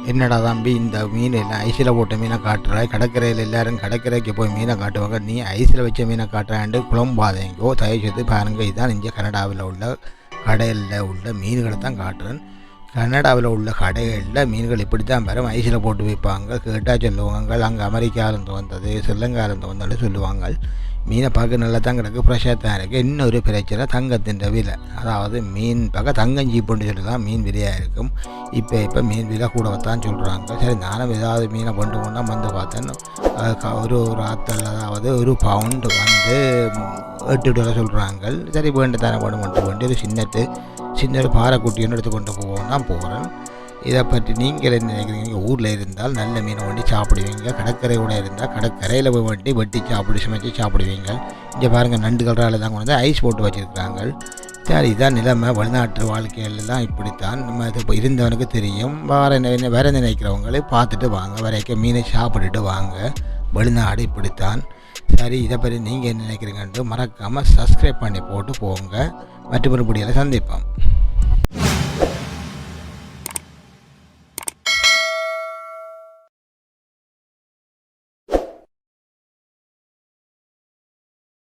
என்னடா தம்பி இந்த மீன் எல்லாம் ஐஸில் போட்ட மீனை காட்டுறாய், கடற்கரையில் எல்லோரும் கடற்கரைக்கு போய் மீனை காட்டுவாங்க, நீ ஐஸில் வச்ச மீனை காட்டுறான்ட்டு குழம்பாதேங்கோ தயவு செய்து பாருங்கள். இதுதான் இங்கே கனடாவில் உள்ள கடையில் உள்ள மீன்களை தான் காட்டுறேன். கனடாவில் உள்ள கடைகளில் மீன்கள் இப்படி தான் வரும், ஐஸில் போட்டு வைப்பாங்க. கேட்டால் சொல்லுவாங்க அங்கே அமெரிக்காவிலேருந்து வந்தது, ஸ்ரீலங்காவிலேருந்து வந்தாலும் சொல்லுவாங்க. மீனை பார்க்க நல்லா தான் கிடக்கு, ஃப்ரெஷ்ஷாக தான் இருக்குது. இன்னொரு பிரச்சனை தங்கத்தின் விலை, அதாவது மீன் பார்க்க தங்கம் சீப்புன்னு சொல்லி தான் மீன் விலையாக இருக்கும். இப்போ மீன் விலை கூட தான் சொல்கிறாங்க. சரி, நானும் ஏதாவது மீனை கொண்டு போனால் வந்து பார்த்தேன், ஒரு ஆத்தல் அதாவது ஒரு பவுண்டு வந்து $8 சொல்கிறாங்க. சரி, வேண்டு தானே வேண்டு ஒரு சின்ன ஒரு பாறைக்குட்டின்னு எடுத்து கொண்டு போவோம் தான் போகிறேன். இதை பற்றி நீங்கள் என்ன நினைக்கிறீங்க? ஊரில் இருந்தால் நல்ல மீனை வண்டி சாப்பிடுவீங்க, கடற்கரையோடு இருந்தால் கடற்கரையில் போய் வண்டி வெட்டி சமைச்சு சாப்பிடுவீங்க. இங்கே பாருங்கள், நண்டு கலரால் தான் கொண்டு வந்து ஐஸ் போட்டு வச்சுருக்காங்க. சரி, இதான் நிலைமை. வெளிநாட்டு வாழ்க்கையிலலாம் இப்படித்தான். நம்ம இது இப்போ இருந்தவனுக்கு தெரியும். வேற நினைக்கிறவங்களே பார்த்துட்டு வாங்க, வரைக்கும் மீனை சாப்பிட்டுட்டு வாங்க. வெளிநாடு இப்படித்தான். சரி, இதை பற்றி நீங்கள் என்ன நினைக்கிறீங்கன்ட்டு மறக்காமல் சப்ஸ்கிரைப் பண்ணி போட்டு போங்க. மற்றொரு படியில் சந்திப்போம்.